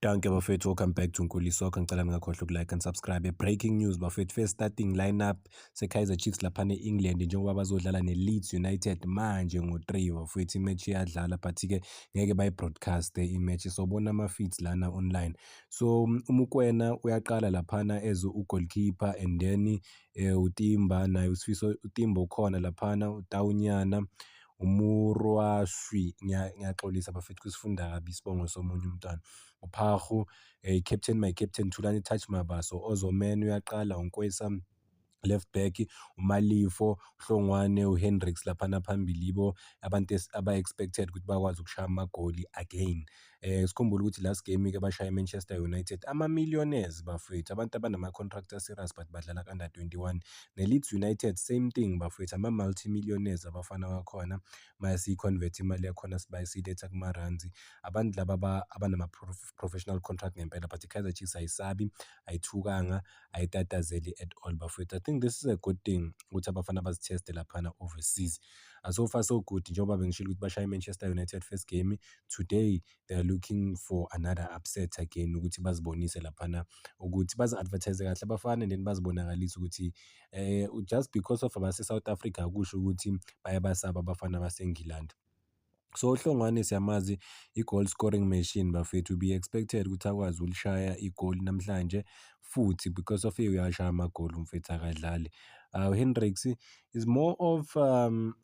Danke bafethu, welcome back to Nkulisoko. Ngicela ningakhohlwa ukulike and subscribe. Breaking news bafethu, first starting lineup se-Kaizer Chiefs laphana e-England njengoba bazodlala ne-Leeds United manje ngo-3 bafethu. Imatch iyadlala but-ke ngeke bayi-broadcast imatch, so bona ama-feeds lana online. So uMokoena uyaqala laphana as u-goalkeeper and then uTimba naye uSifiso uTimba ukhona laphana, uTaunyana, uMurwashwi, ngiyaxolisa bafethu kusifunda kabi isibongo somunye umntwana. Uphagu, captain, my captain Thulani Touch Mabaso, Ozomen uyaqala, uNkwesa left back, uMalifo, Hlongwane, uHendricks laphana phambili yibo abantu aba-expected ukuthi bakwazi ukushaya amagoli again. Sikhumbule ukuthi last game-ke bashaya Manchester United ama-millionaires bafethu, abantu abanama-contract serious but badlala under 21. Ne-Leeds United same thing bafethu, ama-multi-millionaires abafana bakhona, masiyi-convert imali yakhona sibayiletha kuma-rands. Abantu laba abanama-professional contract ngempela, but i-Kaizer Chiefs ayisabi, ayithukanga, ayitatazeli at all bafethu. I think this is a good thing ukuthi abafana bazitheste laphana overseas. So far so good, njengoba bengishilo ukuthi bashaya Manchester United first game. Today they are looking for another upset again ukuthi bazibonise laphana ukuthi bazi-advertise kahle abafana and then bazibonakalise ukuthi just because of abase-South Africa akusho ukuthi bayabasaba abafana base-England. So Hlongwane siyamazi i-goal scoring machine bafethu, be expected ukuthi akwazi ulishaya igoli namhlanje futhi because of uyashaya amagoli umfethu akadlali. Hendricks is more of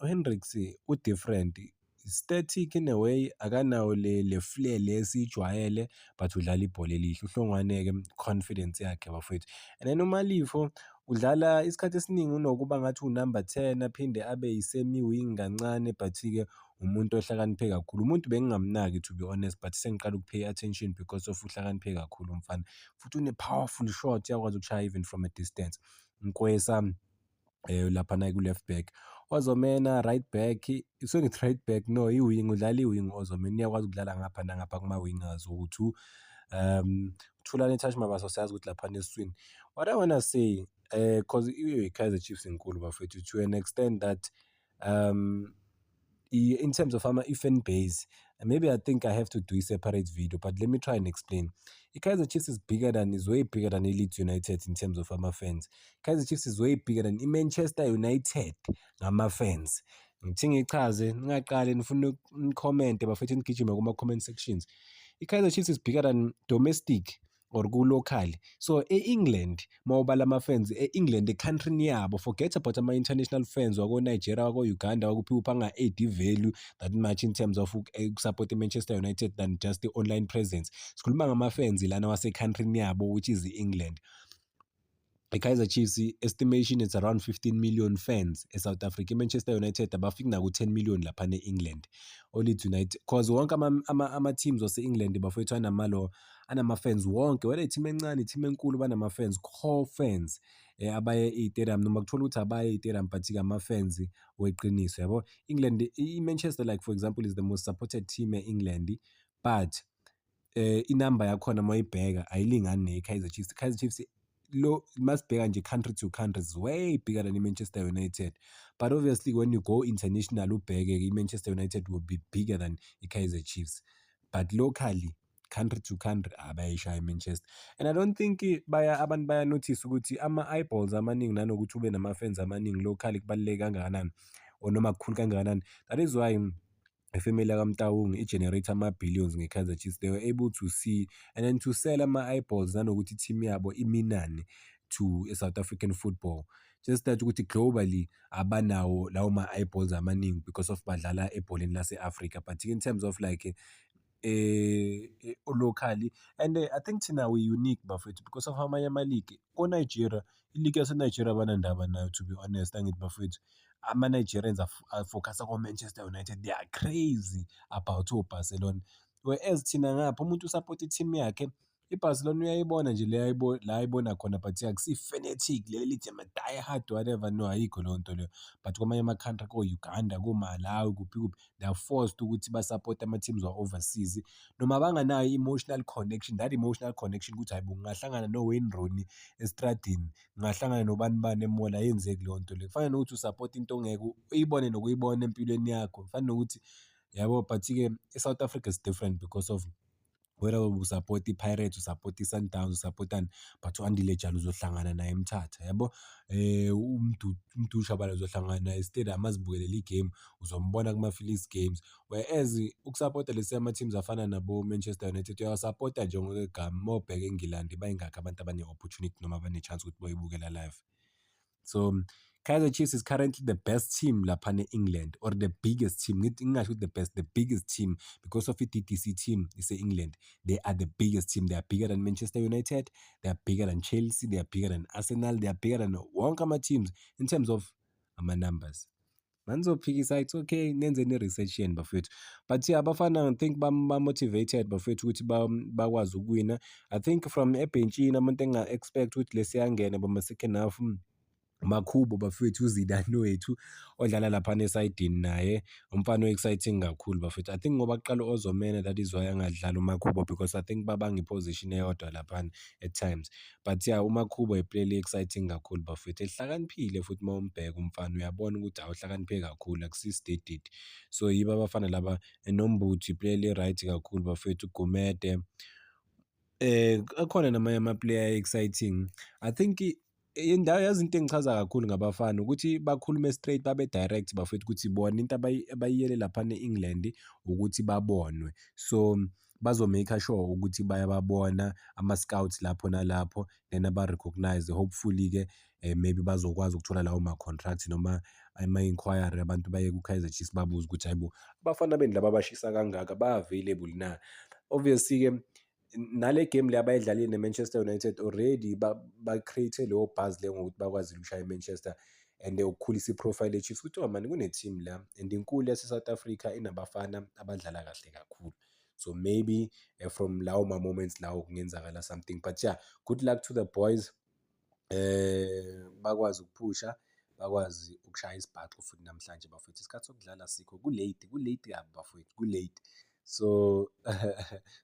Hendricks u-different, static in a way, akanawo le flair lesijwayele but udlala ibhola elihle. Uhlongwane-ke confidence yakhe bafethu. And then uMalifo udlala isikhathi esiningi unokuba ngathi unumber 10 aphinde abe yi-semi-wing kancane but-ke umuntu ohlakaniphe kakhulu. Umuntu bengingamnaki to be honest but sengiqala ukupay attention because of uhlakaniphe kakhulu umfana. Futhi une-powerful shot, uyakwazi ukushaya even from a distance. Nkwesa laphana ku-left back. Ozomena right back, sengithi right back no, i-wing, udlala i-wing Ozomena, uyakwazi ukudlala ngapha nangapha kuma-wingers ukuthi Thulani Touch Mabaso siyazi ukuthi laphana esiswini. What I wanna say, cause i-Kaizer Chiefs inkulu bafethu to an extent that in terms of fan base, maybe I think I have to do a separate video, but let me try and explain. Kaizer Chiefs is way bigger than Leeds United in terms of fans. Kaizer Chiefs is way bigger than Manchester United fans. Ngithi ngichaze ningaqale nifuna uncommente bafethu nigijime kuma-comment sections. Kaizer Chiefs is bigger than domestic or ku-local. So e-England mawubala ama-fans e-England e-countryni yabo, forget about ama-international fans wako-Nigeria, wako-Uganda, wakuphi uphi anga-add value that much in terms of support i-Manchester United than just the online presence. Sikhuluma ngama-fans lana wase-countryni yabo which is i-England. I-Kaizer Chiefs estimation is around 15 million fans e-South Africa. I-Manchester United abafiki naku 10 million lapha ne-England. Leeds United cause wonke ama-teams wase-England bafethu anama-fans wonke, whether i-team encane, i-team enkulu, banama-fans, core fans abaye e-stadium noma kuthola ukuthi abaye e-stadium but-ke ama-fans weqiniso yabo. England, i-Manchester like for example is the most supported team e-England but inamba yakhona mawuyibheka ayilingani ne-Kaizer Chiefs. Kaizer Chiefs masibheka nje country to country is way bigger than Manchester United, but obviously when you go international ubheke i-Manchester United will be bigger than i-Kaizer Chiefs, but locally country to country abayishaya Manchester. And I don't think abantu baya-notice ukuthi ama-eyeballs amaningi nanokuthi ube nama-fans amaningi locally kubaluleke kangakanani or noma kukhulu kangakanani. That is why ifamily kaMtaung i-generate ama-billions nge-Kaizer Chiefs. They were able to see and then to sell ama-eyeballs nanokuthi i-team yabo iminani to South African football. Just that ukuthi globally abanawo lawo ma-eyeballs amaningi because of badlala ebholeni lase-Africa, but in terms of like locally, and I think thina we unique bafethu because of amanye ama-league ko-Nigeria, i-league yase-Nigeria abanandaba nayo to be honest. Angithi bafethu ama-Nigerians afocusa ko-Manchester United, they are crazy about Barcelona, whereas thina ngapha umuntu usupport i-team yakhe iBarcelona uyayibona nje la ayibona khona but akusi-fanatic leli lithi ama-die hard whatever, no, ayikho leyo nto leyo. But kwamanye ama-country ko-Uganda, ko-Malawi, kuphi they are forced ukuthi basupport ama-teams wa-overseas noma banganayo i-emotional connection. That emotional connection ukuthi hayibo ngingahlangana no-Wayne Rooney estradini, ngingahlangana nobani bani e-mall, ayenzeki leyo nto leyo. Kufanele nokuthi usupport into ongeke uyibone nokuyibona empilweni yakho, kufanele nokuthi yabo. But-ke e-South Africa is different because of whether usupport i-Pirates, usupport i-Sundowns, usupport-ani, but u-Andile Jalo uzohlangana naye eMthatha yabo. uMdudu Shabalala uzohlangana naye e-stadium azibukelele igame, uzombona kuma-Phillies games. Whereas ukusapota lesiya ama-teams afana nabo-Manchester United uyawasapota nje ngokwegama, uma ubheka eNgilandi bayingakho abantu abane-opportunity noma abane-chance ukuthi boyibukela live. So Kaizer Chiefs is currently the best team laphana e-England, or the biggest team. Ngingasho ukuthi the best, the biggest team, because of i-DDC team ise-England. They are the biggest team. They are bigger than Manchester United. They are bigger than Chelsea. They are bigger than Arsenal. They are bigger than wonke ama-teams in terms of ama-numbers. Manizophikisa, it's okay, nenze ne-research yenu bafethu. But yeah, abafana I think ba-motivated bafethu ukuthi bakwazi ukuwina. I think from ebhentshini abantu enga-expect ukuthi lesiyangena bama-second half, Makhubo bafethu, uZidane wethu odlala laphana esayidini naye umfana o-exciting kakhulu bafethu. I think ngoba kuqala uOzomena, that is why angadlali uMakhubo, because I think babanga iposition eyodwa laphana at times. But yeah, uMakhubo iplayer exciting kakhulu bafethu, ehlakaniphile futhi uma umbheka umfana uyabona ukuthi awuhlakaniphe kakhulu, akusi-stated. So yibo abafana laba. Nombuthi iplayer right kakhulu bafethu, uGumede. Akhona namanye ama-player exciting. I think indawo yazi into engichaza kakhulu ngabafana ukuthi bakhulume straight, babe direct bafethu, ukuthi bona into abayiyele laphana e-England ukuthi babonwe. So bazomake sure ukuthi bayababona ama-scouts lapho nalapho, then aba-recognize. Hopefully-ke maybe bazokwazi ukuthola lawo ma-contract noma ama-inquiry, abantu baye ku-Kaizer Chiefs babuze ukuthi hayibo, abafana beni laba abashisa kangaka ba-available na. Obviously-ke nale game le abayidlalile ne-Manchester United already ba-create leyo buzz le ngokuthi bakwazi ukushaya i-Manchester, and ukukhulisa i-profile ye-Chiefs ukuthi mani kune-team la, and inkulu yase-South Africa inabafana abadlala kahle kakhulu. So maybe from lawo ma-moments lawo kungenzakala something. But yeah, good luck to the boys. Bakwazi ukuphusha, bakwazi ukushaya isibhaxu futhi namhlanje bafethu. Isikhathi sokudlala sikho, ku-late kabi bafethu, ku-late. So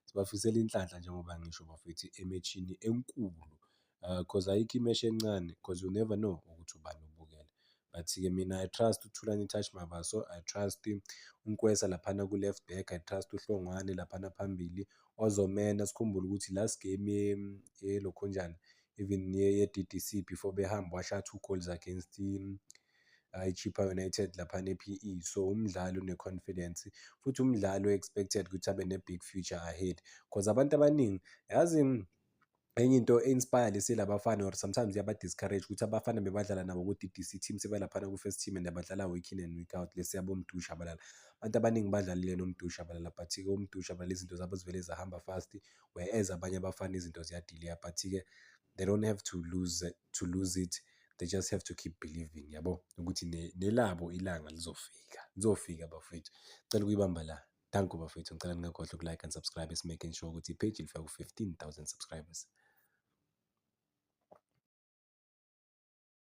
sibafisela inhlanhla njengoba ngisho bafethu emechini enkulu, cause ayikho imeshi encane, cause you never know ukuthi ubani ubukela. But-ke mina I trust uThulani Touch Mabaso, I trust uNkwesa laphana ku-left back, I trust uHlongwane laphana phambili. Ozomena sikhumbule ukuthi last game yelokhunjani, even ye-DDC before behamba washaya 2 goals against i-Chippa United laphana e-PE. So umdlali une-confidence futhi umdlali o-expected ukuthi abe ne-big future ahead, cause abantu abaningi yazi enye into e-inspire lesilabafana, or sometimes yaba-discourage ukuthi abafana bebadlala nabo ku-DDC team sebelaphana ku-first team and badlala week in and week out. Lesiyabo uMdudu Shabalala, abantu abaningi badlalile noMdudu Shabalala, but-ke uMdudu Shabalala izinto zabo zivele zahamba fast, whereas abanye abafana izinto ziyadilya. But-ke they don't have to lose it, they just have to keep believing, yabo, ukuthi nelabo ilanga lizofika bafethu. Ngicela ukuyibamba la. Thank you bafethu, ngicela ningakhohlwa uku-like and subscribe, making sure ukuthi i-page ilifika ku-15,000 subscribers.